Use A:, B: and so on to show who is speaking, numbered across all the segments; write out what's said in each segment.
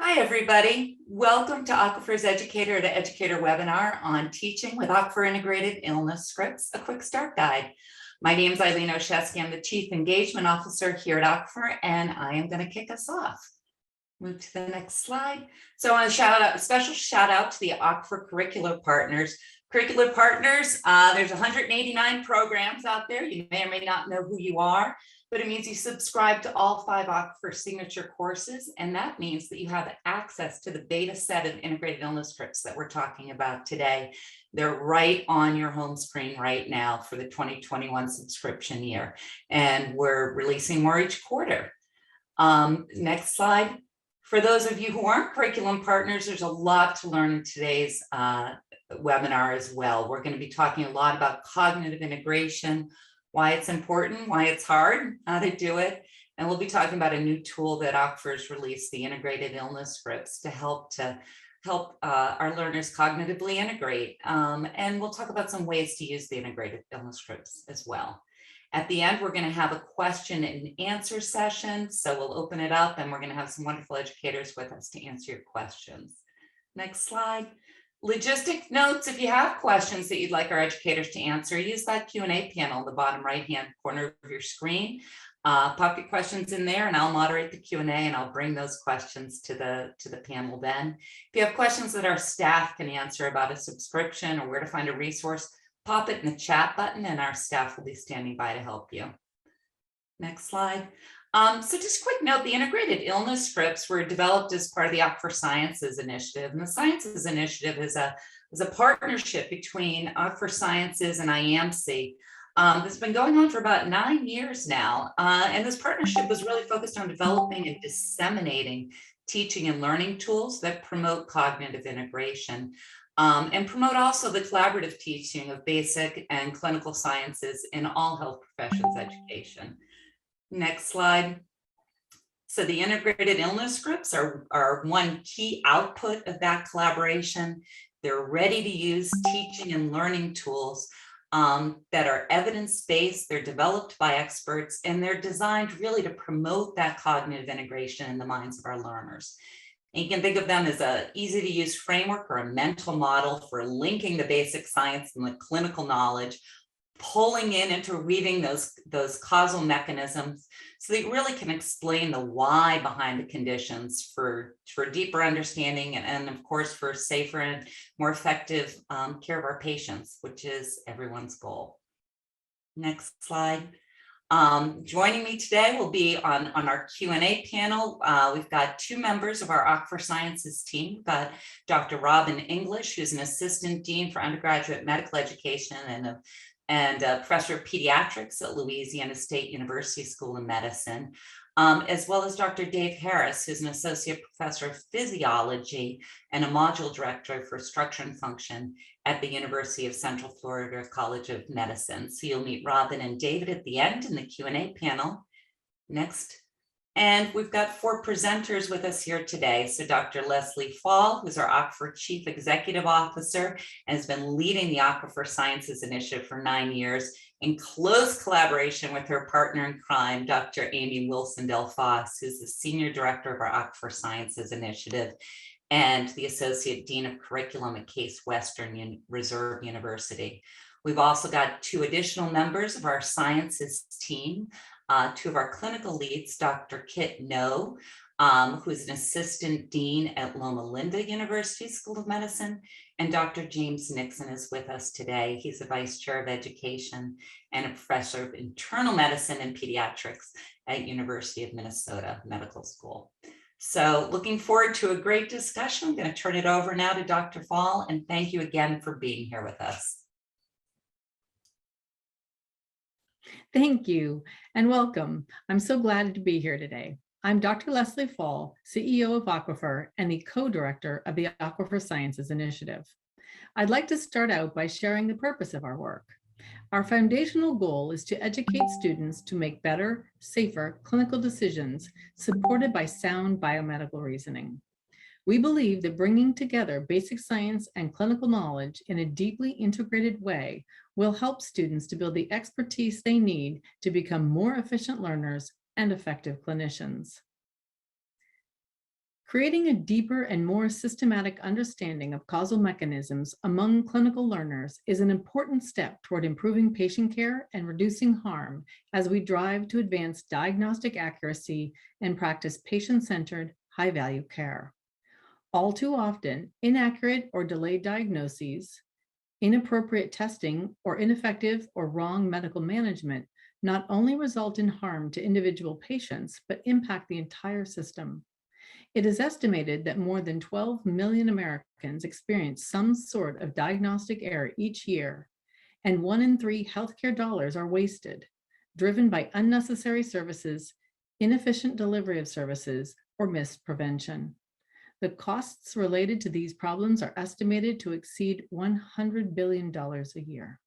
A: Hi, everybody. Welcome to Aquifer's Educator to Educator webinar on teaching with Aquifer Integrated Illness Scripts, a quick start guide. My name is Eileen Oshesky. I'm the Chief Engagement Officer here at Aquifer, and I am going to kick us off. Move to the next slide. So I want to special shout out to the Aquifer Curricular Partners. Curricular Partners, there's 189 programs out there. You may or may not know who you are, but it means you subscribe to all 5 Aquifer signature courses, and that means that you have access to the beta set of integrated illness scripts that we're talking about today. They're right on your home screen right now for the 2021 subscription year, and we're releasing more each quarter. Next slide. For those of you who aren't curriculum partners, there's a lot to learn in today's webinar as well. We're going to be talking a lot about cognitive integration, why it's important, why it's hard, how to do it. And we'll be talking about a new tool that Aquifer's released, the integrated illness scripts, to help our learners cognitively integrate. And we'll talk about some ways to use the integrated illness scripts as well. At the end, we're going to have a question and answer session. So we'll open it up and we're going to have some wonderful educators with us to answer your questions. Next slide. Logistic notes: if you have questions that you'd like our educators to answer, use that Q&A panel in the bottom right-hand corner of your screen. Pop your questions in there and I'll moderate the Q&A and I'll bring those questions to the panel then. If you have questions that our staff can answer about a subscription or where to find a resource, pop it in the chat button and our staff will be standing by to help you. Next slide. So just a quick note, the integrated illness scripts were developed as part of the Aquifer Sciences Initiative. And the Sciences Initiative is a partnership between Aquifer Sciences and IAMC. That's been going on for about 9 years now. And this partnership was really focused on developing and disseminating teaching and learning tools that promote cognitive integration. And promote also the collaborative teaching of basic and clinical sciences in all health professions education. Next slide. So the integrated illness scripts are one key output of that collaboration. They're ready to use teaching and learning tools that are evidence-based. They're developed by experts, and they're designed really to promote that cognitive integration in the minds of our learners. And you can think of them as an easy-to-use framework or a mental model for linking the basic science and the clinical knowledge, pulling in, interweaving those causal mechanisms so that you really can explain the why behind the conditions for deeper understanding and of course, for safer and more effective care of our patients, which is everyone's goal. Next slide. Joining me today will be on our Q&A panel. We've got 2 members of our Aquifer Sciences team. We've got Dr. Robin English, who's an assistant dean for undergraduate medical education and a professor of pediatrics at Louisiana State University School of Medicine, as well as Dr. Dave Harris, who's an associate professor of physiology and a module director for structure and function at the University of Central Florida College of Medicine. So you'll meet Robin and David at the end in the Q&A panel. Next. And we've got 4 presenters with us here today. So Dr. Leslie Fall, who's our Aquifer Chief Executive Officer and has been leading the Aquifer Sciences Initiative for 9 years in close collaboration with her partner in crime, Dr. Amy Wilson-Delfos, who's the Senior Director of our Aquifer Sciences Initiative and the Associate Dean of Curriculum at Case Western Reserve University. We've also got 2 additional members of our sciences team. 2 of our clinical leads, Dr. Kit No, who is an assistant dean at Loma Linda University School of Medicine, and Dr. James Nixon is with us today. He's the vice chair of education and a professor of internal medicine and pediatrics at University of Minnesota Medical School. So looking forward to a great discussion. I'm going to turn it over now to Dr. Fall, and thank you again for being here with us.
B: Thank you and welcome. I'm so glad to be here today. I'm Dr. Leslie Fall, CEO of Aquifer and the co-director of the Aquifer Sciences Initiative. I'd like to start out by sharing the purpose of our work. Our foundational goal is to educate students to make better, safer clinical decisions supported by sound biomedical reasoning. We believe that bringing together basic science and clinical knowledge in a deeply integrated way will help students to build the expertise they need to become more efficient learners and effective clinicians. Creating a deeper and more systematic understanding of causal mechanisms among clinical learners is an important step toward improving patient care and reducing harm as we drive to advance diagnostic accuracy and practice patient-centered, high-value care. All too often, inaccurate or delayed diagnoses, inappropriate testing, or ineffective or wrong medical management not only result in harm to individual patients, but impact the entire system. It is estimated that more than 12 million Americans experience some sort of diagnostic error each year, and 1 in 3 healthcare dollars are wasted, driven by unnecessary services, inefficient delivery of services, or missed prevention. The costs related to these problems are estimated to exceed $100 billion a year.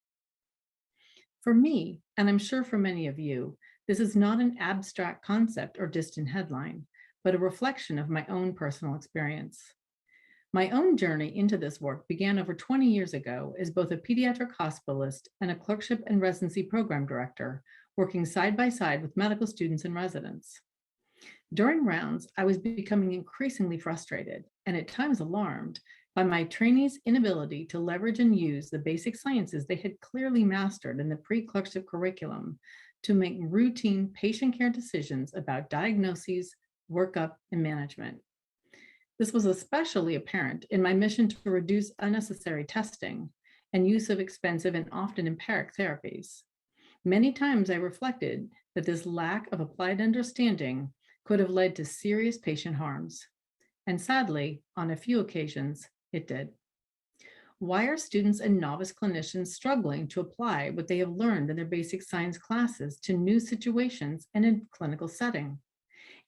B: For me, and I'm sure for many of you, this is not an abstract concept or distant headline, but a reflection of my own personal experience. My own journey into this work began over 20 years ago as both a pediatric hospitalist and a clerkship and residency program director, working side by side with medical students and residents. During rounds, I was becoming increasingly frustrated and at times alarmed by my trainees' inability to leverage and use the basic sciences they had clearly mastered in the pre-clerkship curriculum to make routine patient care decisions about diagnoses, workup, and management. This was especially apparent in my mission to reduce unnecessary testing and use of expensive and often empiric therapies. Many times I reflected that this lack of applied understanding could have led to serious patient harms. And sadly, on a few occasions, it did. Why are students and novice clinicians struggling to apply what they have learned in their basic science classes to new situations and in clinical setting?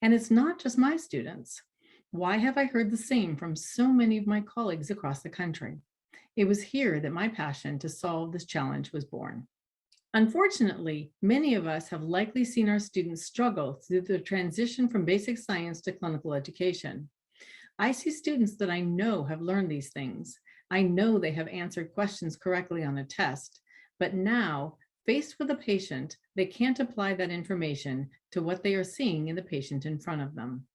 B: And it's not just my students. Why have I heard the same from so many of my colleagues across the country? It was here that my passion to solve this challenge was born. Unfortunately, many of us have likely seen our students struggle through the transition from basic science to clinical education. I see students that I know have learned these things. I know they have answered questions correctly on a test, but now, faced with a patient, they can't apply that information to what they are seeing in the patient in front of them.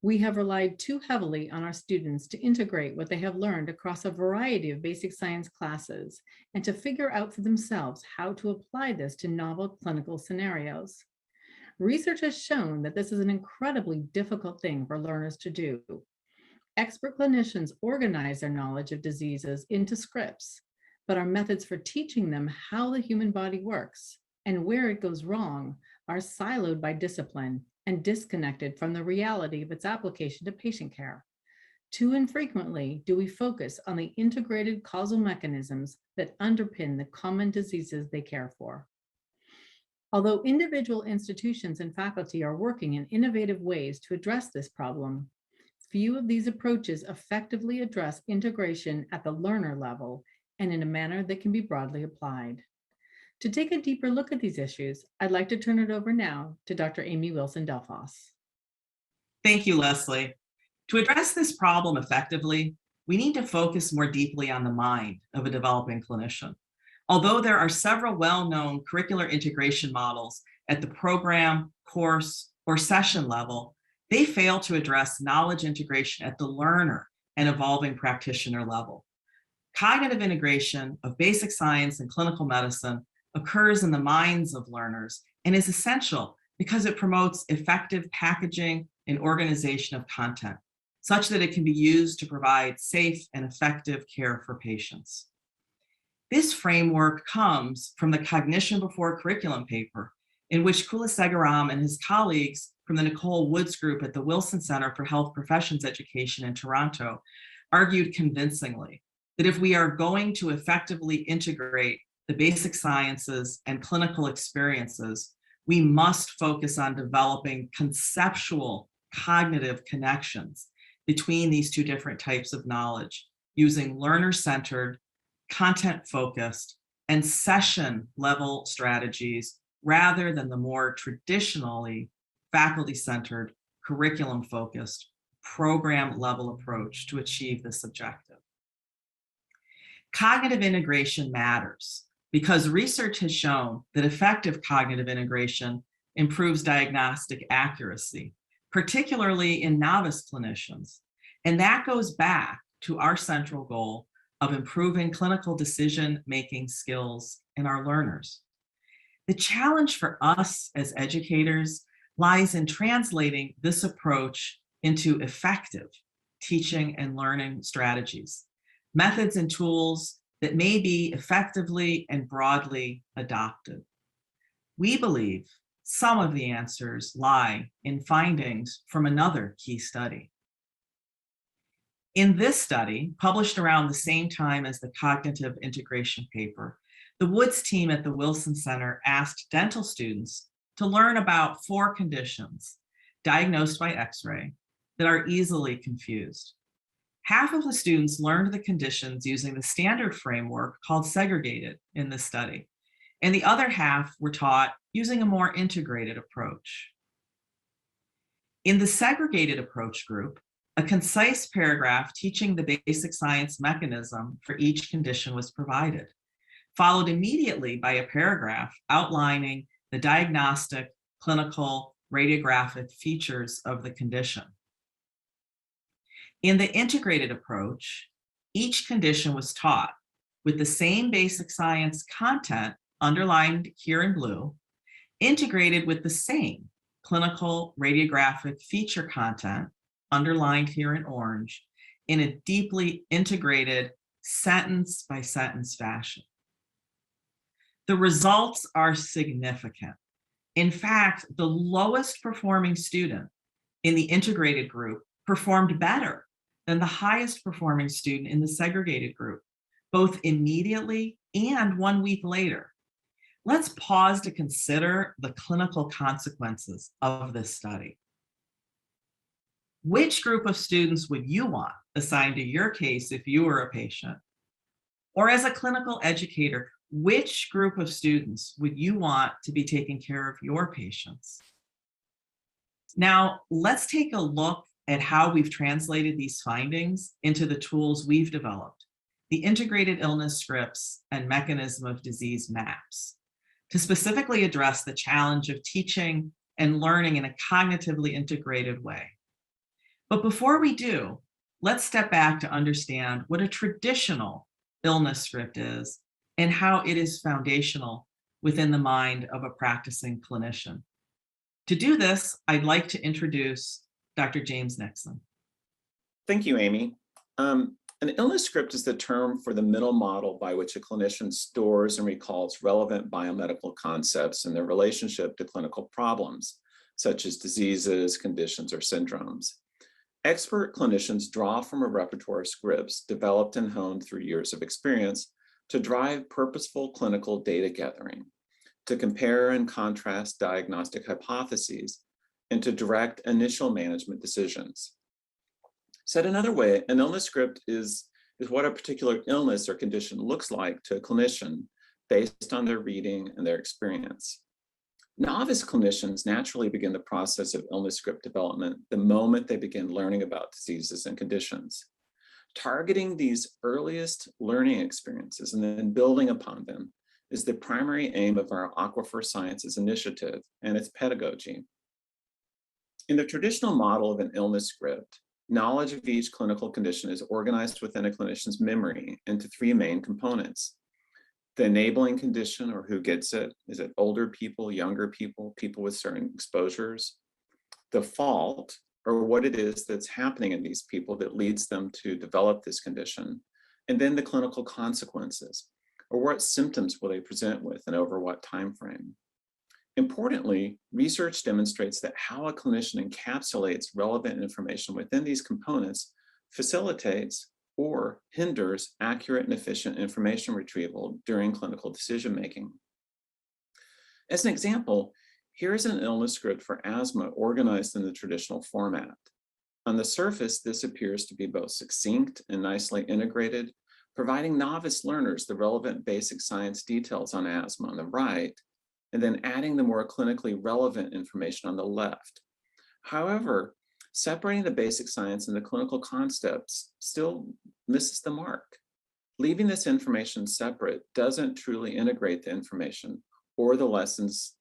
B: We have relied too heavily on our students to integrate what they have learned across a variety of basic science classes and to figure out for themselves how to apply this to novel clinical scenarios. Research has shown that this is an incredibly difficult thing for learners to do. Expert clinicians organize their knowledge of diseases into scripts, but our methods for teaching them how the human body works and where it goes wrong are siloed by discipline and disconnected from the reality of its application to patient care. Too infrequently do we focus on the integrated causal mechanisms that underpin the common diseases they care for. Although individual institutions and faculty are working in innovative ways to address this problem, few of these approaches effectively address integration at the learner level and in a manner that can be broadly applied. To take a deeper look at these issues, I'd like to turn it over now to Dr. Amy Wilson-Delfos.
C: Thank you, Leslie. To address this problem effectively, we need to focus more deeply on the mind of a developing clinician. Although there are several well-known curricular integration models at the program, course, or session level, they fail to address knowledge integration at the learner and evolving practitioner level. Cognitive integration of basic science and clinical medicine occurs in the minds of learners and is essential because it promotes effective packaging and organization of content, such that it can be used to provide safe and effective care for patients. This framework comes from the Cognition Before Curriculum paper, in which Kulasegaram and his colleagues from the Nicole Woods group at the Wilson Center for Health Professions Education in Toronto argued convincingly that if we are going to effectively integrate the basic sciences and clinical experiences, we must focus on developing conceptual cognitive connections between these two different types of knowledge using learner-centered, content-focused, and session-level strategies rather than the more traditionally faculty-centered, curriculum-focused, program-level approach to achieve this objective. Cognitive integration matters because research has shown that effective cognitive integration improves diagnostic accuracy, particularly in novice clinicians. And that goes back to our central goal of improving clinical decision-making skills in our learners. The challenge for us as educators lies in translating this approach into effective teaching and learning strategies, methods and tools that may be effectively and broadly adopted. We believe some of the answers lie in findings from another key study. In this study, published around the same time as the cognitive integration paper, the Woods team at the Wilson Center asked dental students to learn about 4 conditions diagnosed by X-ray that are easily confused. Half of the students learned the conditions using the standard framework called segregated in this study, and the other half were taught using a more integrated approach. In the segregated approach group, a concise paragraph teaching the basic science mechanism for each condition was provided, followed immediately by a paragraph outlining the diagnostic, clinical, radiographic features of the condition. In the integrated approach, each condition was taught with the same basic science content underlined here in blue, integrated with the same clinical radiographic feature content underlined here in orange in a deeply integrated sentence by sentence fashion. The results are significant. In fact, the lowest performing student in the integrated group performed better than the highest performing student in the segregated group, both immediately and 1 week later. Let's pause to consider the clinical consequences of this study. Which group of students would you want assigned to your case if you were a patient? Or as a clinical educator, which group of students would you want to be taking care of your patients? Now, let's take a look at how we've translated these findings into the tools we've developed, the integrated illness scripts and mechanism of disease maps, to specifically address the challenge of teaching and learning in a cognitively integrated way. But before we do, let's step back to understand what a traditional illness script is and how it is foundational within the mind of a practicing clinician. To do this, I'd like to introduce Dr. James Nixon.
D: Thank you, Amy. An illness script is the term for the mental model by which a clinician stores and recalls relevant biomedical concepts and their relationship to clinical problems, such as diseases, conditions, or syndromes. Expert clinicians draw from a repertoire of scripts developed and honed through years of experience to drive purposeful clinical data gathering, to compare and contrast diagnostic hypotheses, and to direct initial management decisions. Said another way, an illness script is what a particular illness or condition looks like to a clinician based on their reading and their experience. Novice clinicians naturally begin the process of illness script development the moment they begin learning about diseases and conditions. Targeting these earliest learning experiences and then building upon them is the primary aim of our Aquifer Sciences initiative and its pedagogy. In the traditional model of an illness script, knowledge of each clinical condition is organized within a clinician's memory into 3 main components. The enabling condition, or who gets it. Is it older people, younger people, people with certain exposures? The fault, or what it is that's happening in these people that leads them to develop this condition. And then the clinical consequences, or what symptoms will they present with and over what time frame. Importantly, research demonstrates that how a clinician encapsulates relevant information within these components facilitates or hinders accurate and efficient information retrieval during clinical decision-making. As an example, here is an illness script for asthma organized in the traditional format. On the surface, this appears to be both succinct and nicely integrated, providing novice learners the relevant basic science details on asthma on the right, and then adding the more clinically relevant information on the left. However, separating the basic science and the clinical concepts still misses the mark. Leaving this information separate doesn't truly integrate the information or the lessons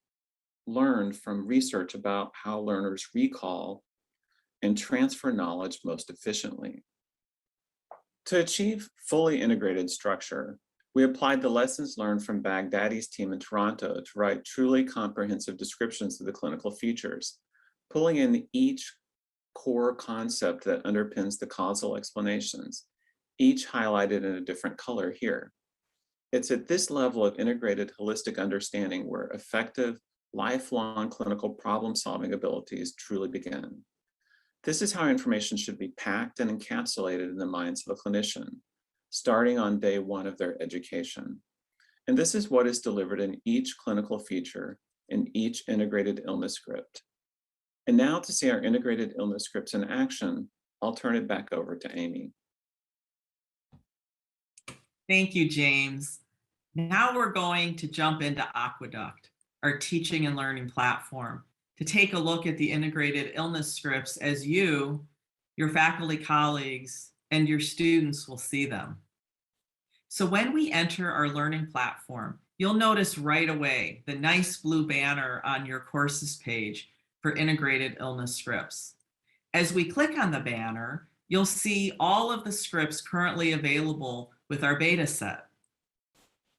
D: learned from research about how learners recall and transfer knowledge most efficiently. To achieve fully integrated structure, we applied the lessons learned from Baghdadi's team in Toronto to write truly comprehensive descriptions of the clinical features, pulling in each core concept that underpins the causal explanations, each highlighted in a different color here. It's at this level of integrated holistic understanding where effective, lifelong clinical problem-solving abilities truly begin. This is how information should be packed and encapsulated in the minds of a clinician, starting on day one of their education. And this is what is delivered in each clinical feature in each integrated illness script. And now to see our integrated illness scripts in action, I'll turn it back over to Amy.
C: Thank you, James. Now we're going to jump into Aqueduct, our teaching and learning platform, to take a look at the integrated illness scripts as you, your faculty colleagues, and your students will see them. So when we enter our learning platform, you'll notice right away the nice blue banner on your courses page for integrated illness scripts. As we click on the banner, you'll see all of the scripts currently available with our beta set.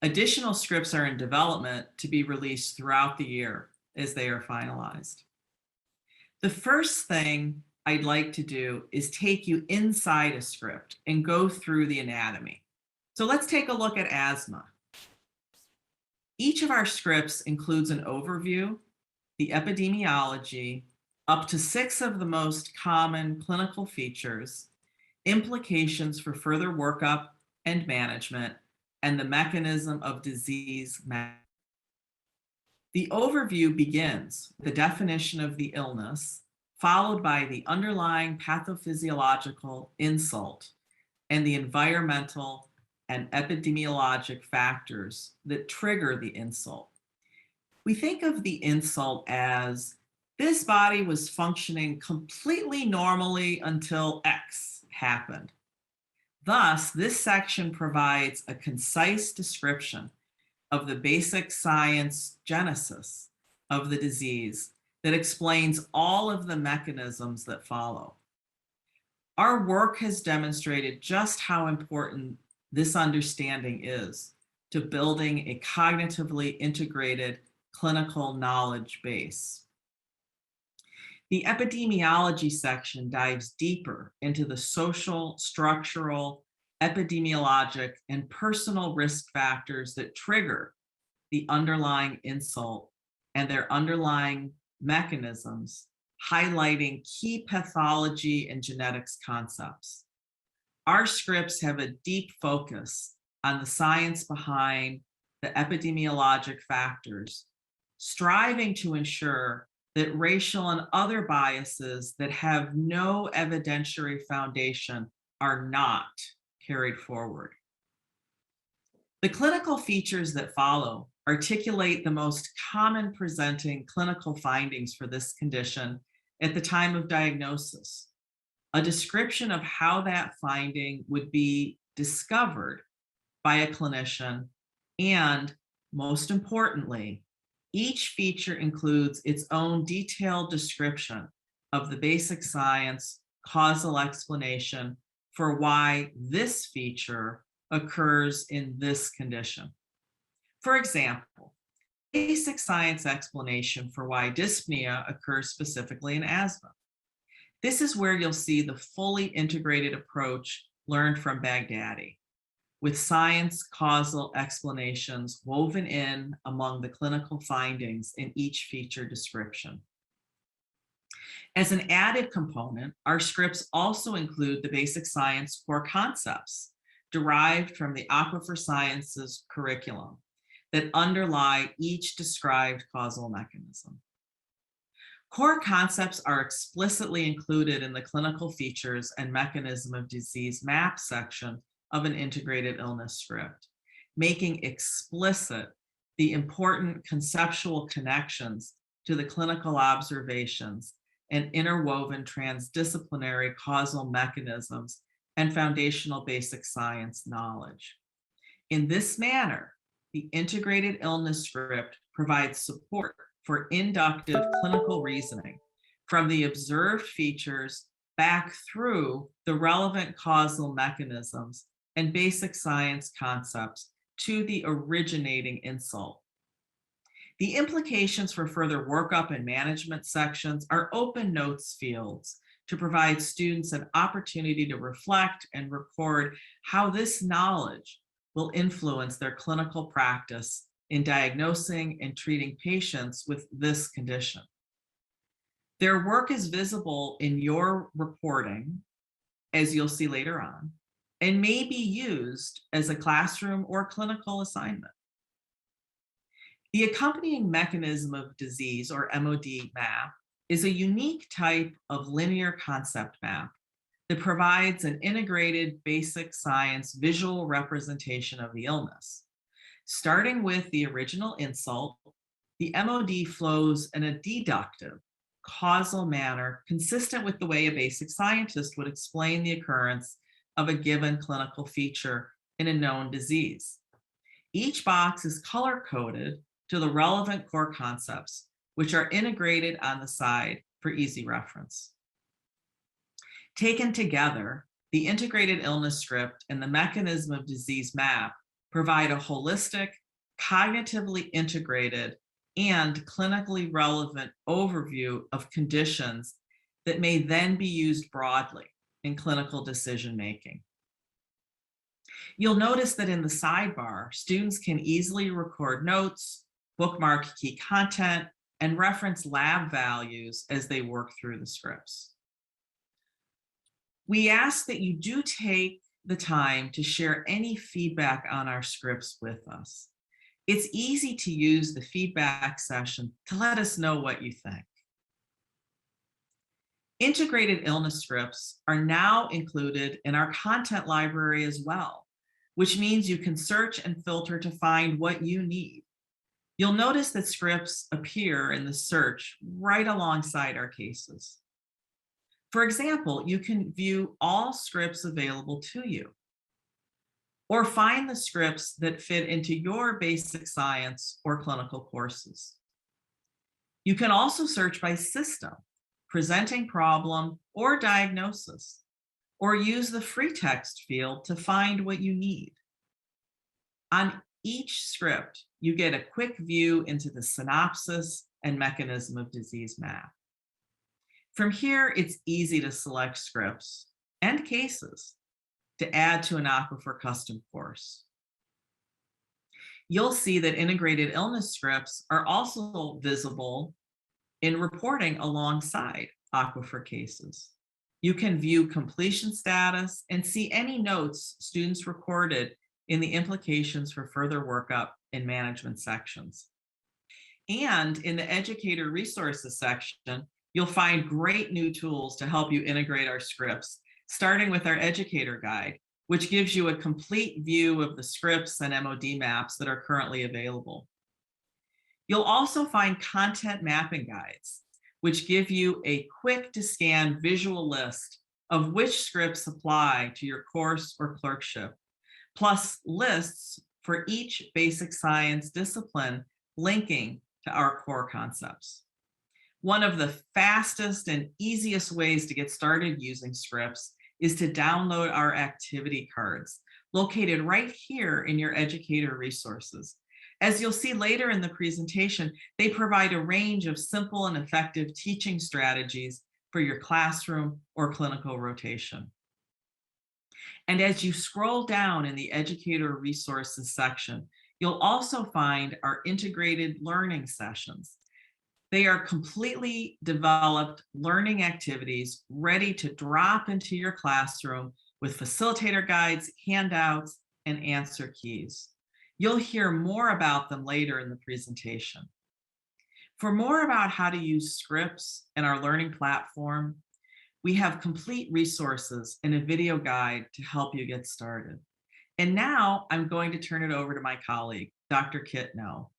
C: Additional scripts are in development to be released throughout the year as they are finalized. The first thing I'd like to do is take you inside a script and go through the anatomy. So let's take a look at asthma. Each of our scripts includes an overview, the epidemiology, up to 6 of the most common clinical features, implications for further workup and management, and the mechanism of disease management. The overview begins with the definition of the illness, followed by the underlying pathophysiological insult and the environmental and epidemiologic factors that trigger the insult. We think of the insult as this body was functioning completely normally until X happened. Thus, this section provides a concise description of the basic science genesis of the disease that explains all of the mechanisms that follow. Our work has demonstrated just how important this understanding is to building a cognitively integrated clinical knowledge base. The epidemiology section dives deeper into the social, structural, epidemiologic, and personal risk factors that trigger the underlying insult and their underlying mechanisms, highlighting key pathology and genetics concepts. Our scripts have a deep focus on the science behind the epidemiologic factors, striving to ensure that racial and other biases that have no evidentiary foundation are not carried forward. The clinical features that follow articulate the most common presenting clinical findings for this condition at the time of diagnosis, a description of how that finding would be discovered by a clinician, and most importantly, each feature includes its own detailed description of the basic science, causal explanation for why this feature occurs in this condition. For example, basic science explanation for why dyspnea occurs specifically in asthma. This is where you'll see the fully integrated approach learned from Baghdadi, with science causal explanations woven in among the clinical findings in each feature description. As an added component, our scripts also include the basic science core concepts derived from the Aquifer Sciences curriculum that underlie each described causal mechanism. Core concepts are explicitly included in the clinical features and mechanism of disease map section of an integrated illness script, making explicit the important conceptual connections to the clinical observations and interwoven transdisciplinary causal mechanisms and foundational basic science knowledge. In this manner, the integrated illness script provides support for inductive clinical reasoning from the observed features back through the relevant causal mechanisms and basic science concepts to the originating insult. The implications for further workup and management sections are open notes fields to provide students an opportunity to reflect and record how this knowledge will influence their clinical practice in diagnosing and treating patients with this condition. Their work is visible in your reporting, as you'll see later on, and may be used as a classroom or clinical assignment. The accompanying mechanism of disease, or MOD map, is a unique type of linear concept map that provides an integrated basic science visual representation of the illness. Starting with the original insult, the MOD flows in a deductive, causal manner consistent with the way a basic scientist would explain the occurrence of a given clinical feature in a known disease. Each box is color-coded to the relevant core concepts, which are integrated on the side for easy reference. Taken together, the integrated illness script and the mechanism of disease map provide a holistic, cognitively integrated, and clinically relevant overview of conditions that may then be used broadly in clinical decision-making. You'll notice that in the sidebar, students can easily record notes, bookmark key content, and reference lab values as they work through the scripts. We ask that you do take the time to share any feedback on our scripts with us. It's easy to use the feedback session to let us know what you think. Integrated illness scripts are now included in our content library as well, which means you can search and filter to find what you need. You'll notice that scripts appear in the search right alongside our cases. For example, you can view all scripts available to you, or find the scripts that fit into your basic science or clinical courses. You can also search by system, presenting problem, or diagnosis, or use the free text field to find what you need. On each script, you get a quick view into the synopsis and mechanism of disease map. From here, it's easy to select scripts and cases to add to an Aquifer custom course. You'll see that integrated illness scripts are also visible in reporting alongside Aquifer cases. You can view completion status and see any notes students recorded in the implications for further workup in management sections. And in the educator resources section, you'll find great new tools to help you integrate our scripts, starting with our educator guide, which gives you a complete view of the scripts and MOD maps that are currently available. You'll also find content mapping guides, which give you a quick to scan visual list of which scripts apply to your course or clerkship, plus lists for each basic science discipline linking to our core concepts. One of the fastest and easiest ways to get started using scripts is to download our activity cards, located right here in your educator resources. As you'll see later in the presentation, they provide a range of simple and effective teaching strategies for your classroom or clinical rotation. And as you scroll down in the educator resources section, you'll also find our integrated learning sessions. They are completely developed learning activities ready to drop into your classroom with facilitator guides, handouts, and answer keys. You'll hear more about them later in the presentation. For more about how to use scripts in our learning platform, we have complete resources and a video guide to help you get started. And now I'm going to turn it over to my colleague, Dr. Kit No.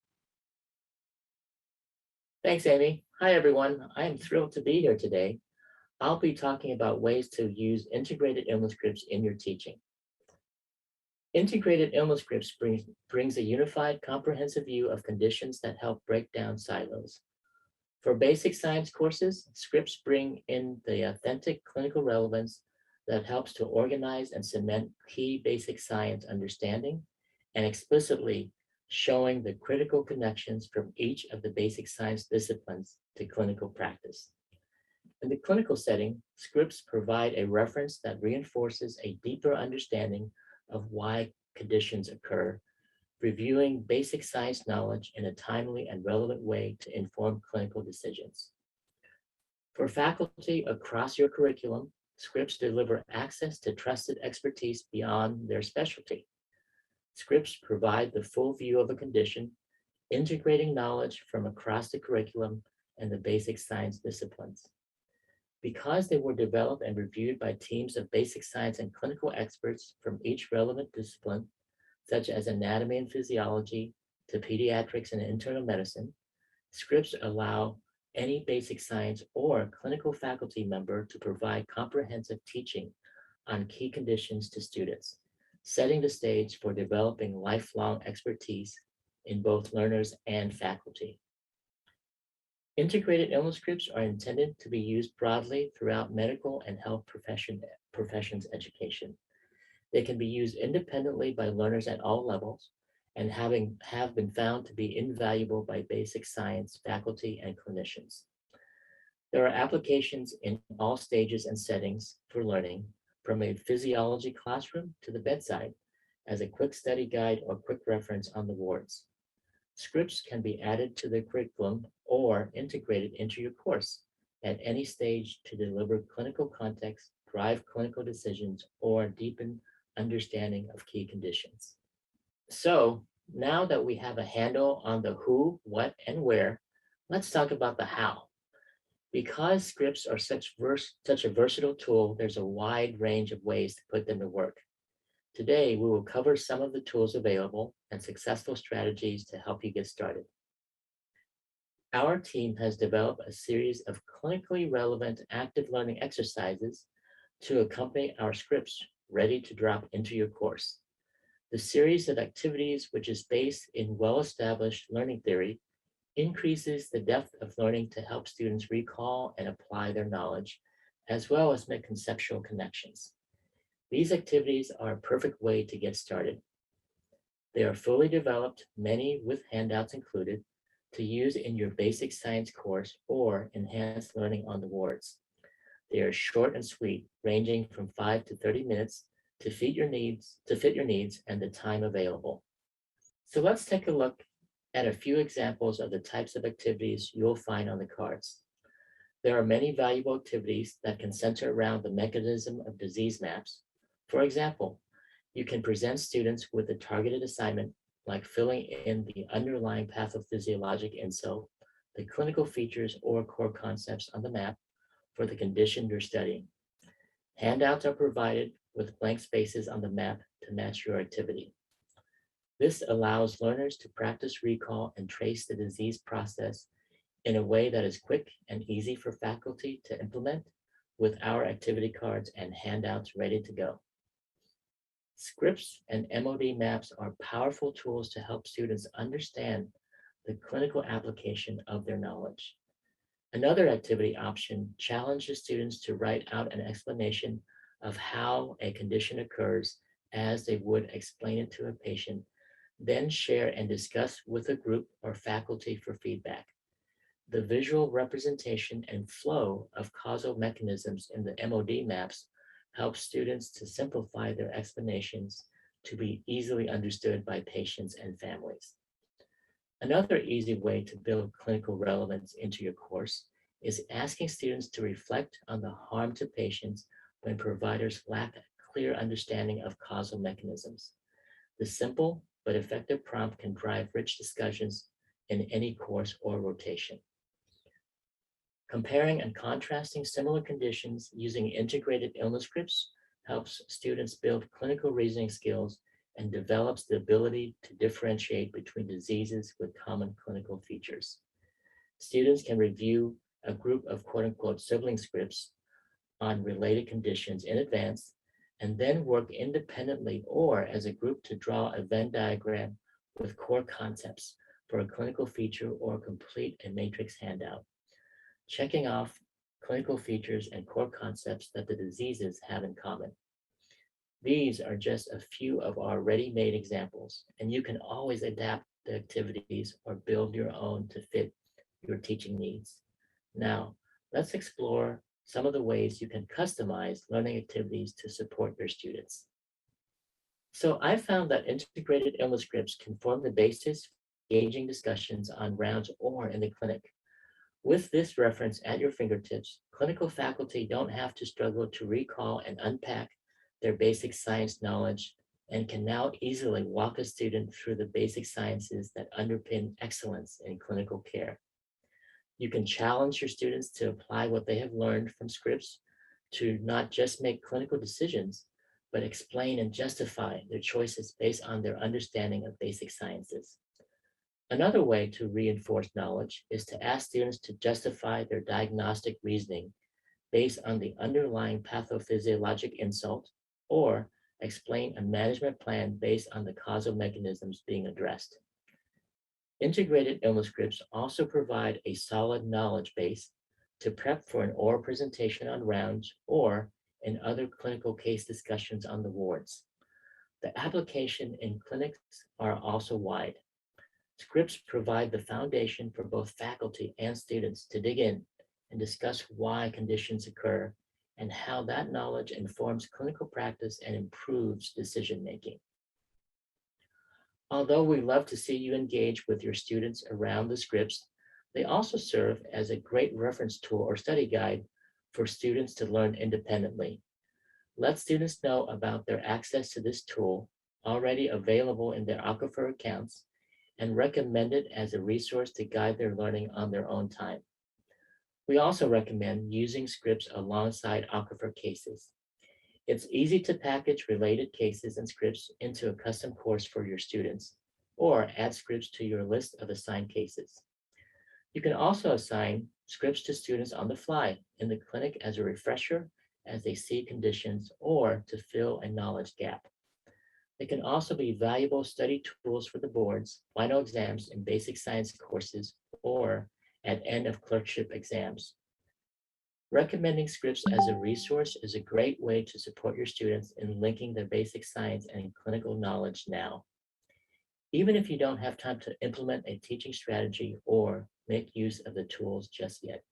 E: Thanks, Amy. Hi, everyone. I am thrilled to be here today. I'll be talking about ways to use integrated illness scripts in your teaching. Integrated illness scripts brings a unified, comprehensive view of conditions that help break down silos. For basic science courses, scripts bring in the authentic clinical relevance that helps to organize and cement key basic science understanding and explicitly showing the critical connections from each of the basic science disciplines to clinical practice. In the clinical setting, scripts provide a reference that reinforces a deeper understanding of why conditions occur, reviewing basic science knowledge in a timely and relevant way to inform clinical decisions. For faculty across your curriculum, scripts deliver access to trusted expertise beyond their specialty. Scripts provide the full view of a condition, integrating knowledge from across the curriculum and the basic science disciplines. Because they were developed and reviewed by teams of basic science and clinical experts from each relevant discipline, such as anatomy and physiology to pediatrics and internal medicine, scripts allow any basic science or clinical faculty member to provide comprehensive teaching on key conditions to students, setting the stage for developing lifelong expertise in both learners and faculty. Integrated illness scripts are intended to be used broadly throughout medical and health professions education. They can be used independently by learners at all levels and have been found to be invaluable by basic science faculty and clinicians. There are applications in all stages and settings for learning, from a physiology classroom to the bedside, as a quick study guide or quick reference on the wards. Scripts can be added to the curriculum or integrated into your course at any stage to deliver clinical context, drive clinical decisions, or deepen understanding of key conditions. So now that we have a handle on the who, what, and where, let's talk about the how. Because scripts are such a versatile tool, there's a wide range of ways to put them to work. Today, we will cover some of the tools available and successful strategies to help you get started. Our team has developed a series of clinically relevant active learning exercises to accompany our scripts ready to drop into your course. The series of activities, which is based in well-established learning theory, increases the depth of learning to help students recall and apply their knowledge, as well as make conceptual connections. These activities are a perfect way to get started. They are fully developed, many with handouts included, to use in your basic science course or enhanced learning on the wards. They are short and sweet, ranging from 5 to 30 minutes to fit your needs and the time available. So let's take a look at a few examples of the types of activities you'll find on the cards. There are many valuable activities that can center around the mechanism of disease maps. For example, you can present students with a targeted assignment like filling in the underlying pathophysiologic insult, the clinical features or core concepts on the map for the condition you're studying. Handouts are provided with blank spaces on the map to match your activity. This allows learners to practice recall and trace the disease process in a way that is quick and easy for faculty to implement with our activity cards and handouts ready to go. Scripts and MOD maps are powerful tools to help students understand the clinical application of their knowledge. Another activity option challenges students to write out an explanation of how a condition occurs as they would explain it to a patient, then share and discuss with a group or faculty for feedback. The visual representation and flow of causal mechanisms in the MOD maps helps students to simplify their explanations to be easily understood by patients and families. Another easy way to build clinical relevance into your course is asking students to reflect on the harm to patients when providers lack a clear understanding of causal mechanisms. The simple but effective prompt can drive rich discussions in any course or rotation. Comparing and contrasting similar conditions using integrated illness scripts helps students build clinical reasoning skills and develops the ability to differentiate between diseases with common clinical features. Students can review a group of quote-unquote sibling scripts on related conditions in advance and then work independently or as a group to draw a Venn diagram with core concepts for a clinical feature or complete a matrix handout. checking off clinical features and core concepts that the diseases have in common. These are just a few of our ready-made examples, and you can always adapt the activities or build your own to fit your teaching needs. Now, let's explore some of the ways you can customize learning activities to support your students. So I found that integrated illness scripts can form the basis for engaging discussions on rounds or in the clinic. With this reference at your fingertips, clinical faculty don't have to struggle to recall and unpack their basic science knowledge and can now easily walk a student through the basic sciences that underpin excellence in clinical care. You can challenge your students to apply what they have learned from scripts to not just make clinical decisions, but explain and justify their choices based on their understanding of basic sciences. Another way to reinforce knowledge is to ask students to justify their diagnostic reasoning based on the underlying pathophysiologic insult or explain a management plan based on the causal mechanisms being addressed. Integrated illness scripts also provide a solid knowledge base to prep for an oral presentation on rounds or in other clinical case discussions on the wards. The application in clinics are also wide. Scripts provide the foundation for both faculty and students to dig in and discuss why conditions occur and how that knowledge informs clinical practice and improves decision-making. Although we love to see you engage with your students around the scripts, they also serve as a great reference tool or study guide for students to learn independently. Let students know about their access to this tool already available in their Aquifer accounts and recommend it as a resource to guide their learning on their own time. We also recommend using scripts alongside Aquifer cases. It's easy to package related cases and scripts into a custom course for your students, or add scripts to your list of assigned cases. You can also assign scripts to students on the fly in the clinic as a refresher as they see conditions or to fill a knowledge gap. They can also be valuable study tools for the boards, final exams, and basic science courses, or at end of clerkship exams. Recommending scripts as a resource is a great way to support your students in linking their basic science and clinical knowledge now. Even if you don't have time to implement a teaching strategy or make use of the tools just yet.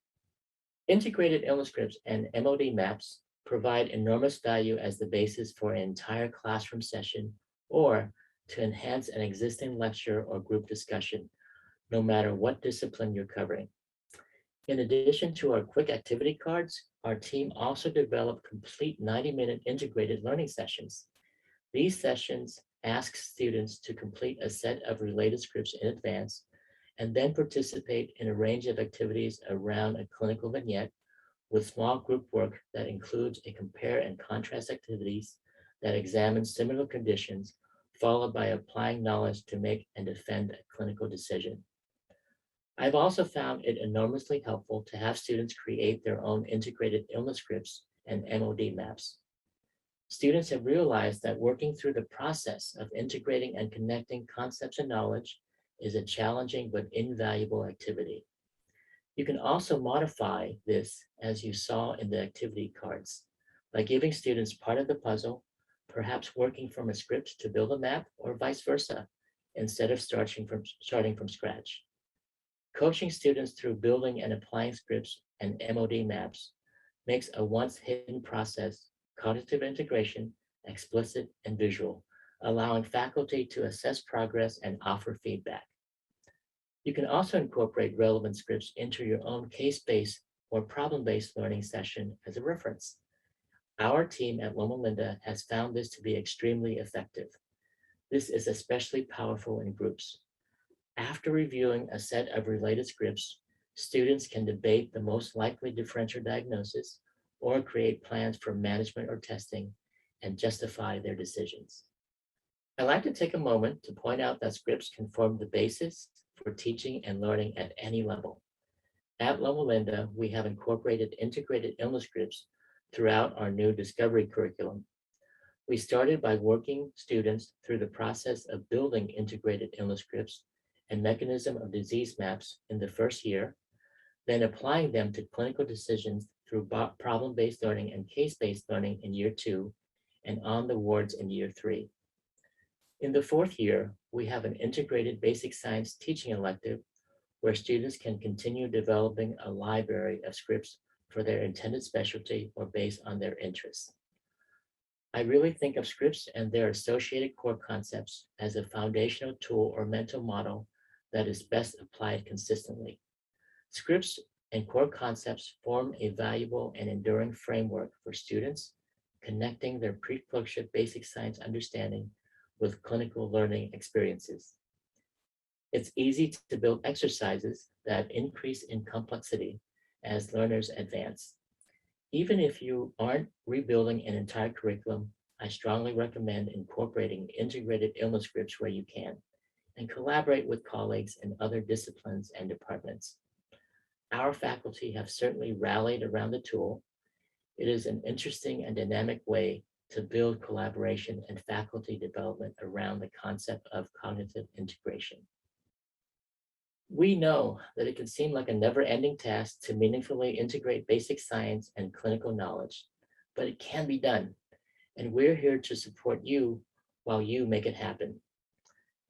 E: Integrated illness scripts and MOD maps provide enormous value as the basis for an entire classroom session or to enhance an existing lecture or group discussion, no matter what discipline you're covering. In addition to our quick activity cards, our team also developed complete 90-minute integrated learning sessions. These sessions ask students to complete a set of related scripts in advance and then participate in a range of activities around a clinical vignette with small group work that includes a compare and contrast activities that examine similar conditions, followed by applying knowledge to make and defend a clinical decision. I've also found it enormously helpful to have students create their own integrated illness scripts and MOD maps. Students have realized that working through the process of integrating and connecting concepts and knowledge is a challenging but invaluable activity. You can also modify this, as you saw in the activity cards, by giving students part of the puzzle, perhaps working from a script to build a map or vice versa, instead of starting from scratch. Coaching students through building and applying scripts and MOD maps makes a once hidden process, cognitive integration, explicit and visual, allowing faculty to assess progress and offer feedback. You can also incorporate relevant scripts into your own case-based or problem-based learning session as a reference. Our team at Loma Linda has found this to be extremely effective. This is especially powerful in groups. After reviewing a set of related scripts, students can debate the most likely differential diagnosis or create plans for management or testing and justify their decisions. I'd like to take a moment to point out that scripts can form the basis for teaching and learning at any level. At Loma Linda, we have incorporated integrated illness scripts throughout our new discovery curriculum. We started by working students through the process of building integrated illness scripts and mechanism of disease maps in the first year. then applying them to clinical decisions through problem-based learning and case-based learning in year 2 and on the wards in year 3. In the 4th year, we have an integrated basic science teaching elective where students can continue developing a library of scripts for their intended specialty or based on their interests. I really think of scripts and their associated core concepts as a foundational tool or mental model that is best applied consistently. Scripts and core concepts form a valuable and enduring framework for students, connecting their pre-clerkship basic science understanding with clinical learning experiences. It's easy to build exercises that increase in complexity as learners advance. Even if you aren't rebuilding an entire curriculum, I strongly recommend incorporating integrated illness scripts where you can, and collaborate with colleagues in other disciplines and departments. Our faculty have certainly rallied around the tool. It is an interesting and dynamic way to build collaboration and faculty development around the concept of cognitive integration. We know that it can seem like a never-ending task to meaningfully integrate basic science and clinical knowledge, but it can be done, and we're here to support you while you make it happen.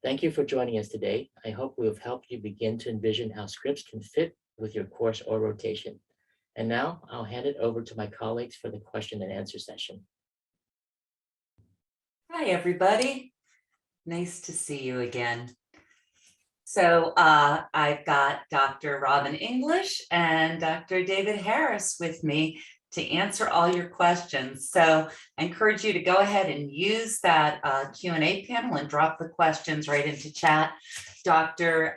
E: Thank you for joining us today. I hope we have helped you begin to envision how scripts can fit with your course or rotation. And now I'll hand it over to my colleagues for the question and answer session.
A: Hi, everybody. Nice to see you again. So I've got Dr. Robin English and Dr. David Harris with me to answer all your questions. So I encourage you to go ahead and use that Q&A panel and drop the questions right into chat. Dr.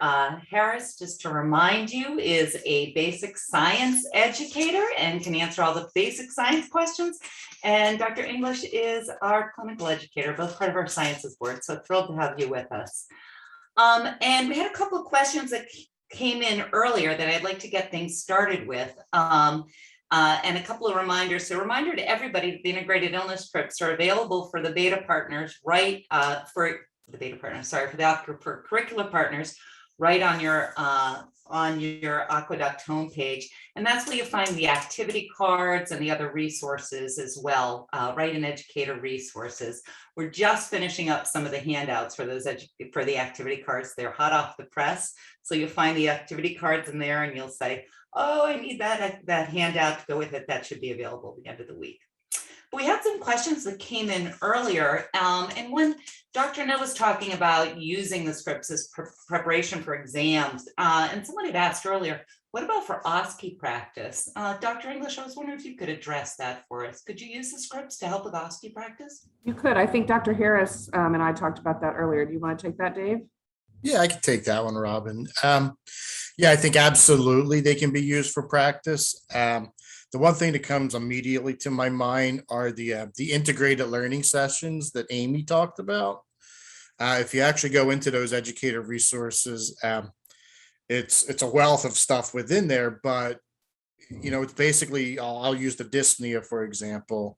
A: Harris, just to remind you, is a basic science educator and can answer all the basic science questions. And Dr. English is our clinical educator, both part of our sciences board. So thrilled to have you with us. And we had a couple of questions that came in earlier that I'd like to get things started with. And a couple of reminders. So a reminder to everybody that the integrated illness scripts are available for the beta partners, right? For the Aquifer curricular partners, right on your Aqueduct homepage. And that's where you find the activity cards and the other resources as well, right in educator resources. We're just finishing up some of the handouts for those for the activity cards. They're hot off the press. So you'll find the activity cards in there and you'll say, oh, I need that handout to go with it. That should be available at the end of the week. But we had some questions that came in earlier. And when Dr. No was talking about using the scripts as preparation for exams, and someone had asked earlier, what about for OSCE practice? Dr. English, I was wondering if you could address that for us. Could you use the scripts to help with OSCE practice?
F: You could. I think Dr. Harris and I talked about that earlier. Do you want to take that, Dave?
G: Yeah, I can take that one, Robin. Yeah, I think absolutely they can be used for practice. The one thing that comes immediately to my mind are the integrated learning sessions that Amy talked about. If you actually go into those educator resources, it's a wealth of stuff within there, but it's basically, I'll use the dyspnea, for example,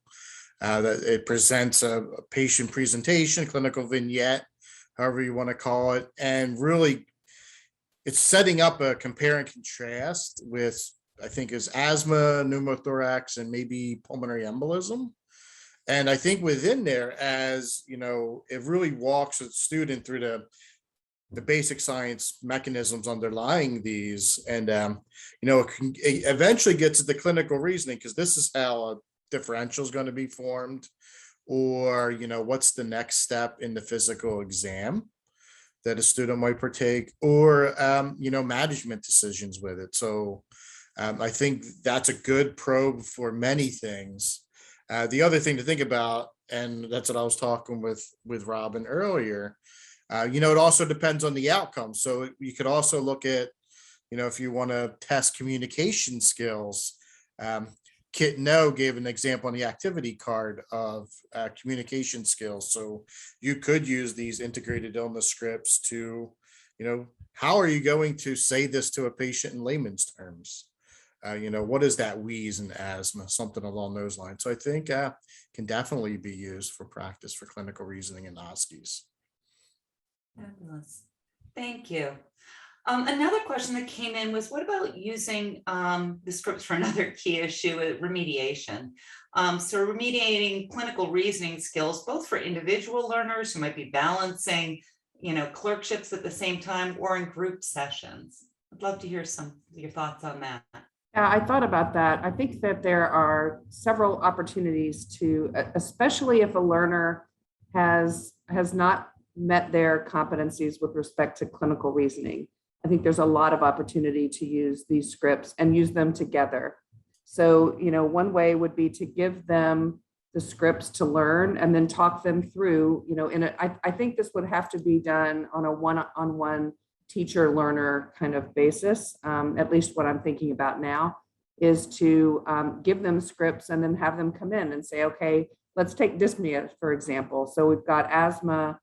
G: that it presents a patient presentation, clinical vignette, however you want to call it, and really it's setting up a compare and contrast with, I think, is asthma, pneumothorax, and maybe pulmonary embolism. And I think within there, as it really walks the student through the basic science mechanisms underlying these, and it eventually gets to the clinical reasoning, because this is how a differential is going to be formed, or what's the next step in the physical exam that a student might partake, or management decisions with it. So I think that's a good probe for many things. The other thing to think about, and that's what I was talking with Robin earlier, it also depends on the outcome. So you could also look at, if you want to test communication skills. Kit No gave an example on the activity card of communication skills. So you could use these integrated illness scripts to, how are you going to say this to a patient in layman's terms? What is that wheeze and asthma, something along those lines. So I think can definitely be used for practice for clinical reasoning and OSCEs.
A: Fabulous. Thank you. Another question that came in was, what about using the scripts for another key issue, remediation? So remediating clinical reasoning skills, both for individual learners who might be balancing, clerkships at the same time, or in group sessions. I'd love to hear some of your thoughts on that.
F: Yeah, I thought about that. I think that there are several opportunities to, especially if a learner has not met their competencies with respect to clinical reasoning. I think there's a lot of opportunity to use these scripts and use them together. So, one way would be to give them the scripts to learn and then talk them through, I think this would have to be done on a one-on-one teacher learner kind of basis. At least what I'm thinking about now is to give them scripts and then have them come in and say, okay, let's take dyspnea, for example. So we've got asthma,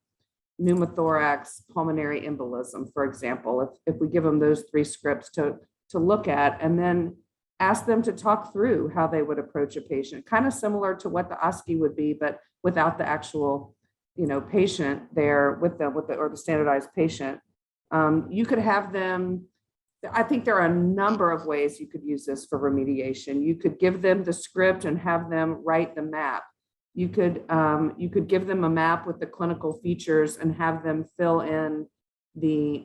F: pneumothorax, pulmonary embolism, for example. If we give them those 3 scripts to look at, and then ask them to talk through how they would approach a patient, kind of similar to what the OSCE would be, but without the actual, patient there with them, or the standardized patient. You could have them, I think there are a number of ways you could use this for remediation. You could give them the script and have them write the map. You could give them a map with the clinical features and have them fill in the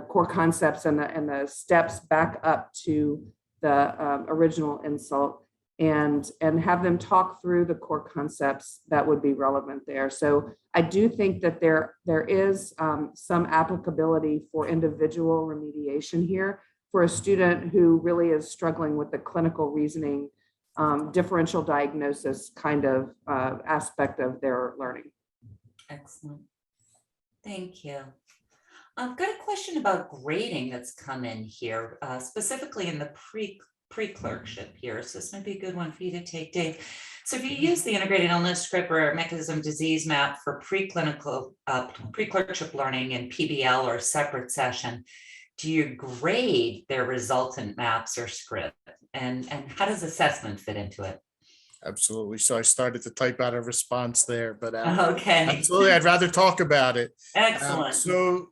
F: core concepts and the steps back up to the original insult, and have them talk through the core concepts that would be relevant there. So I do think that there is some applicability for individual remediation here for a student who really is struggling with the clinical reasoning, differential diagnosis kind of aspect of their learning.
A: Excellent. Thank you. I've got a question about grading that's come in here, specifically in the pre-clerkship here. So this might be a good one for you to take, Dave. So if you use the integrated illness script or mechanism disease map for pre-clinical pre-clerkship learning in PBL or a separate session, do you grade their resultant maps or script? And how does assessment fit into it?
G: Absolutely. So I started to type out a response there, but
A: Okay.
G: absolutely, I'd rather talk about it.
A: Excellent.
G: So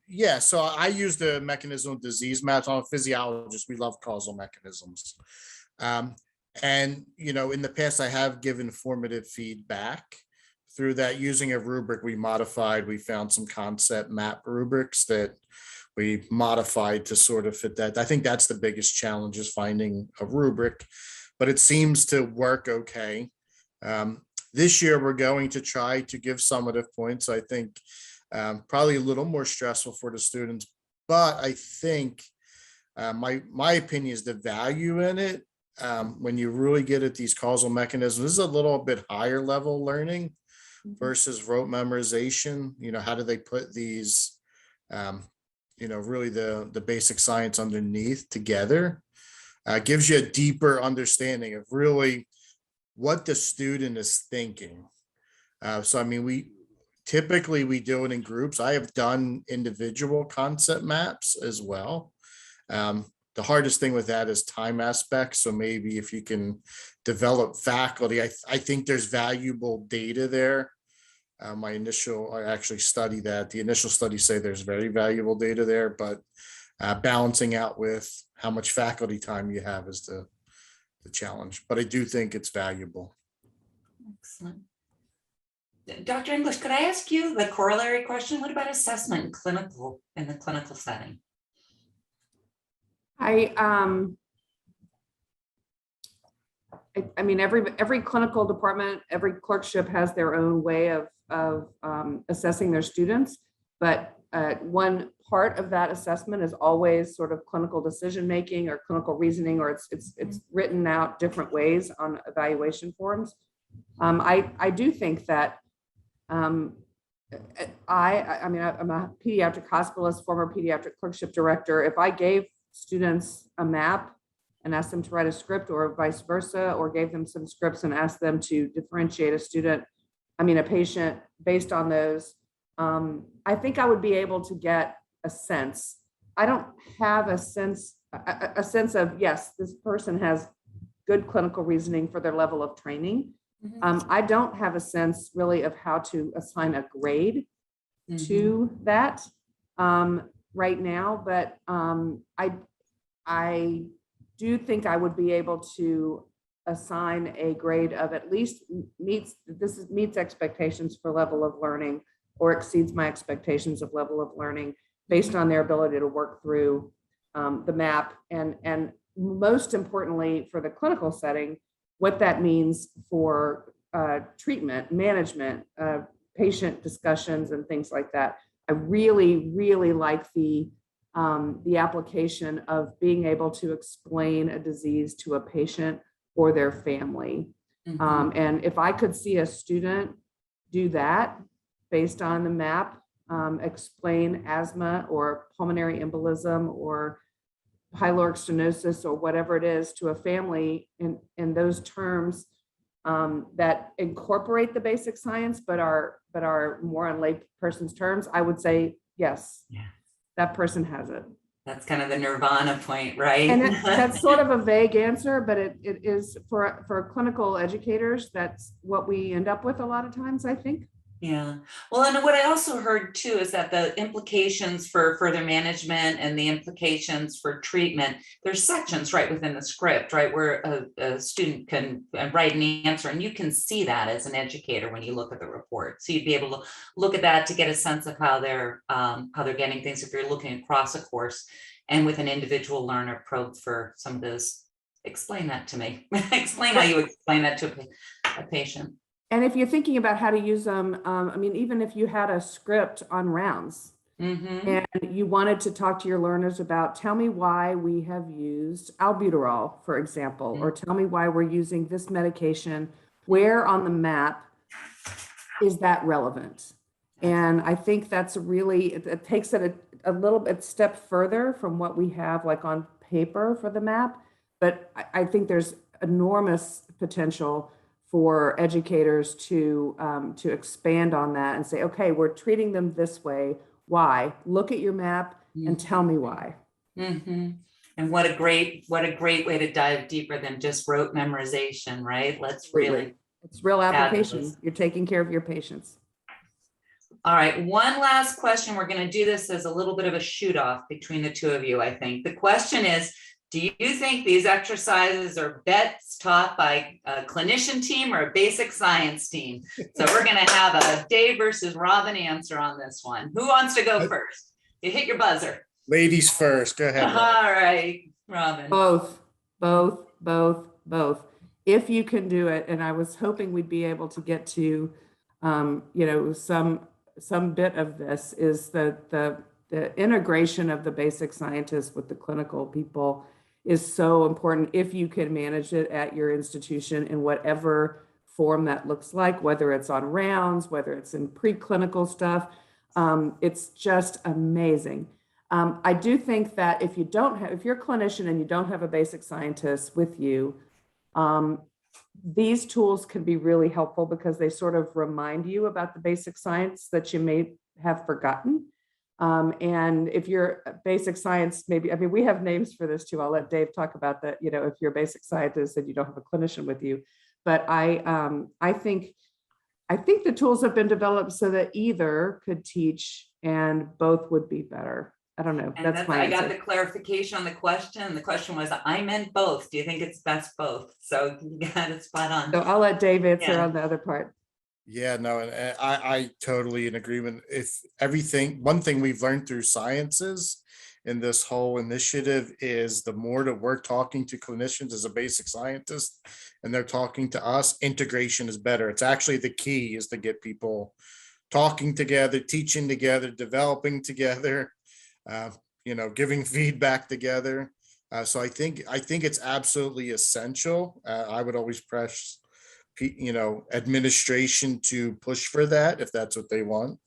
G: I use the mechanism of disease maps. I'm a physiologist. We love causal mechanisms. And, in the past, I have given formative feedback through that using a rubric we modified. We found some concept map rubrics that we modified to sort of fit that. I think that's the biggest challenge, is finding a rubric, but it seems to work okay. This year, we're going to try to give summative points. I think probably a little more stressful for the students, but I think my opinion is the value in it. When you really get at these causal mechanisms, this is a little bit higher level learning versus rote memorization. How do they put these, really the basic science underneath together? Gives you a deeper understanding of really what the student is thinking. So, we typically do it in groups. I have done individual concept maps as well. The hardest thing with that is time aspects. So maybe if you can develop faculty, I think there's valuable data there. I actually studied that. The initial studies say there's very valuable data there, but balancing out with how much faculty time you have is the challenge. But I do think it's valuable.
A: Excellent. Dr. English, could I ask you the corollary question? What about assessment in the clinical setting?
F: Every clinical department, every clerkship has their own way of assessing their students, but one part of that assessment is always sort of clinical decision making or clinical reasoning, or it's written out different ways on evaluation forms. I do think that I'm a pediatric hospitalist, former pediatric clerkship director. If I gave students a map and asked them to write a script, or vice versa, or gave them some scripts and asked them to differentiate a patient based on those, I think I would be able to get a sense. I don't have a sense of, yes, this person has good clinical reasoning for their level of training. I don't have a sense really of how to assign a grade to that. right now, but I do think I would be able to assign a grade of at least meets expectations for level of learning or exceeds my expectations of level of learning based on their ability to work through the map. And most importantly, for the clinical setting, what that means for treatment, management, patient discussions and things like that. I really, really like the application of being able to explain a disease to a patient or their family. And if I could see a student do that based on the map, explain asthma or pulmonary embolism or pyloric stenosis or whatever it is to a family in those terms that incorporate the basic science, but are more on lay person's terms, I would say, yes, that person has it.
A: That's kind of the nirvana point, right?
F: And that's sort of a vague answer, but it is for clinical educators, that's what we end up with a lot of times, I think.
A: Yeah. Well, and what I also heard too is that the implications for further management and the implications for treatment, there's sections right within the script, right, where a student can write an answer, and you can see that as an educator when you look at the report. So you'd be able to look at that to get a sense of how they're getting things if you're looking across a course, and with an individual learner probe for some of those. Explain that to me. Explain how you explain that to a patient.
F: And if you're thinking about how to use them, I mean, even if you had a script on rounds and you wanted to talk to your learners about, tell me why we have used albuterol, for example, or tell me why we're using this medication, where on the map is that relevant? And I think that's really, it takes it a little bit step further from what we have like on paper for the map. But I think there's enormous potential for educators to expand on that and say, okay, we're treating them this way. Why? Look at your map and tell me why.
A: And what a great way to dive deeper than just rote memorization, right? Let's really.
F: It's real application.
A: Fabulous.
F: You're taking care of your patients.
A: All right, one last question. We're going to do this as a little bit of a shoot off between the two of you, I think. The question is, do you think these exercises are best taught by a clinician team or a basic science team? So we're going to have a Dave versus Robin answer on this one. Who wants to go first? You hit your buzzer.
G: Ladies first, go ahead.
A: All right, Robin.
F: Both. If you can do it, and I was hoping we'd be able to get to, some bit of this is the integration of the basic scientists with the clinical people is so important if you can manage it at your institution in whatever form that looks like, whether it's on rounds, whether it's in preclinical stuff. It's just amazing. I do think that if you're a clinician and you don't have a basic scientist with you, these tools can be really helpful because they sort of remind you about the basic science that you may have forgotten. And if you're a basic science, maybe, I mean, we have names for this too. I'll let Dave talk about that, if you're a basic scientist and you don't have a clinician with you. But I think the tools have been developed so that either could teach and both would be better. I don't know.
A: And I got the clarification on the question. The question was, I meant both. Do you think it's best both? So you got it spot on.
F: So I'll let Dave answer on the other part.
G: Yeah, no, and I totally in agreement. One thing we've learned through sciences in this whole initiative is the more that we're talking to clinicians as a basic scientist and they're talking to us, integration is better. It's actually the key is to get people talking together, teaching together, developing together, giving feedback together. So I think it's absolutely essential. I would always press administration to push for that if that's what they want.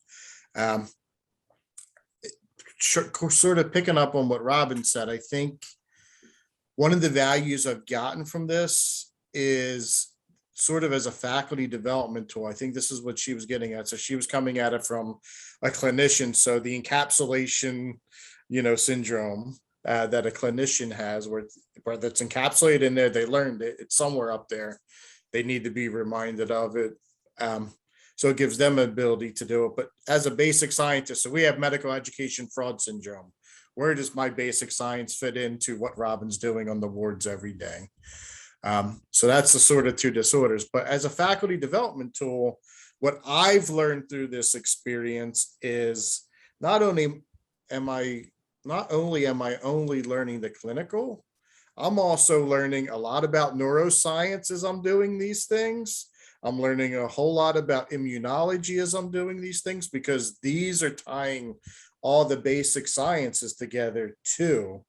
G: Sort of picking up on what Robin said, I think one of the values I've gotten from this is sort of as a faculty development tool. I think this is what she was getting at. So she was coming at it from a clinician. So the encapsulation, syndrome that a clinician has where that's encapsulated in there, they learned it, it's somewhere up there. They need to be reminded of it. So it gives them an ability to do it. But as a basic scientist, so we have medical education fraud syndrome. where does my basic science fit into what Robin's doing on the wards every day? So that's the sort of two disorders. But as a faculty development tool, what I've learned through this experience is not only am I only learning the clinical, I'm also learning a lot about neuroscience as I'm doing these things. I'm learning a whole lot about immunology as I'm doing these things, because these are tying all the basic sciences together too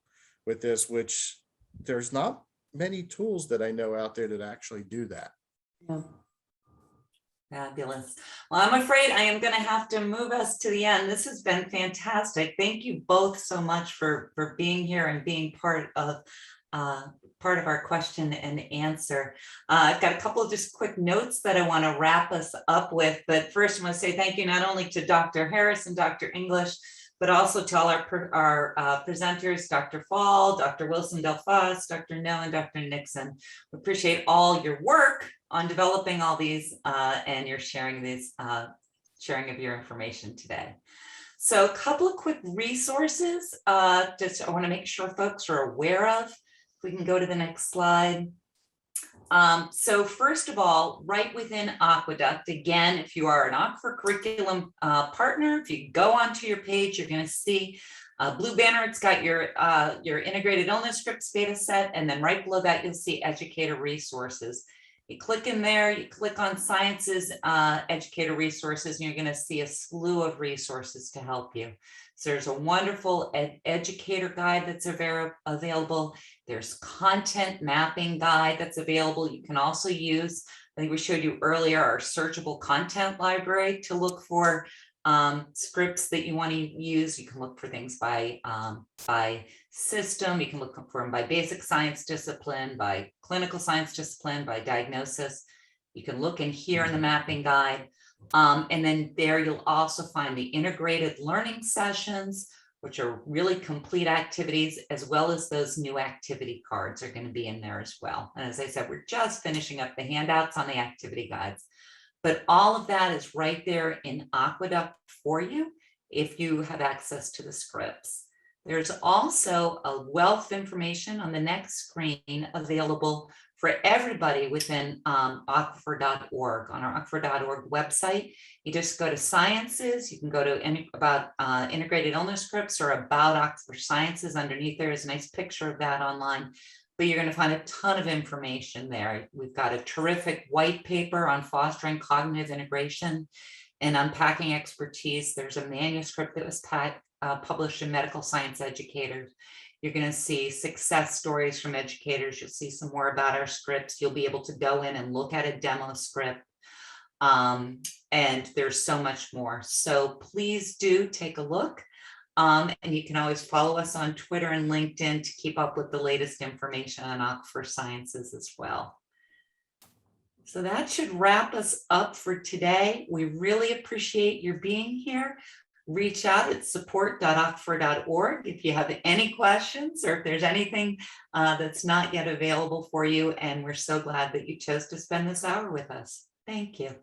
G: with this, which there's not many tools that I know out there that actually do that.
F: Yeah.
A: Fabulous. Well, I'm afraid I am going to have to move us to the end. This has been fantastic. Thank you both so much for being here and being part of our question and answer. I've got a couple of just quick notes that I want to wrap us up with. But first, I want to say thank you not only to Dr. Harris and Dr. English, but also to all our presenters, Dr. Fall, Dr. Wilson Delfas, Dr. No, and Dr. Nixon. We appreciate all your work on developing all these and your sharing of your information today. So a couple of quick resources just I want to make sure folks are aware of. If we can go to the next slide. So first of all, right within Aqueduct, again, if you are an Aquifer curriculum partner, if you go onto your page, you're going to see a blue banner. It's got your integrated illness scripts data set, and then right below that, you'll see educator resources. You click in there, you click on Sciences Educator Resources, and you're going to see a slew of resources to help you. So there's a wonderful educator guide that's available. There's content mapping guide that's available. You can also use, I think we showed you earlier, our searchable content library to look for scripts that you want to use. You can look for things by system. You can look for them by basic science discipline, by clinical science discipline, by diagnosis. You can look in here in the mapping guide. And then there you'll also find the integrated learning sessions, which are really complete activities, as well as those new activity cards are going to be in there as well. And as I said, we're just finishing up the handouts on the activity guides. But all of that is right there in Aqueduct for you if you have access to the scripts. There's also a wealth of information on the next screen available for everybody within aquifer.org. On our aquifer.org website, you just go to Sciences. You can go to about integrated illness scripts or about Aquifer Sciences. Underneath there is a nice picture of that online. But you're going to find a ton of information there. We've got a terrific white paper on fostering cognitive integration and unpacking expertise. There's a manuscript that was published in Medical Science Educators. You're going to see success stories from educators. You'll see some more about our scripts. You'll be able to go in and look at a demo script. And there's so much more. So please do take a look. And you can always follow us on Twitter and LinkedIn to keep up with the latest information on Aquifer Sciences as well. So that should wrap us up for today. We really appreciate your being here. Reach out at support.aquifer.org if you have any questions or if there's anything that's not yet available for you. And we're so glad that you chose to spend this hour with us. Thank you.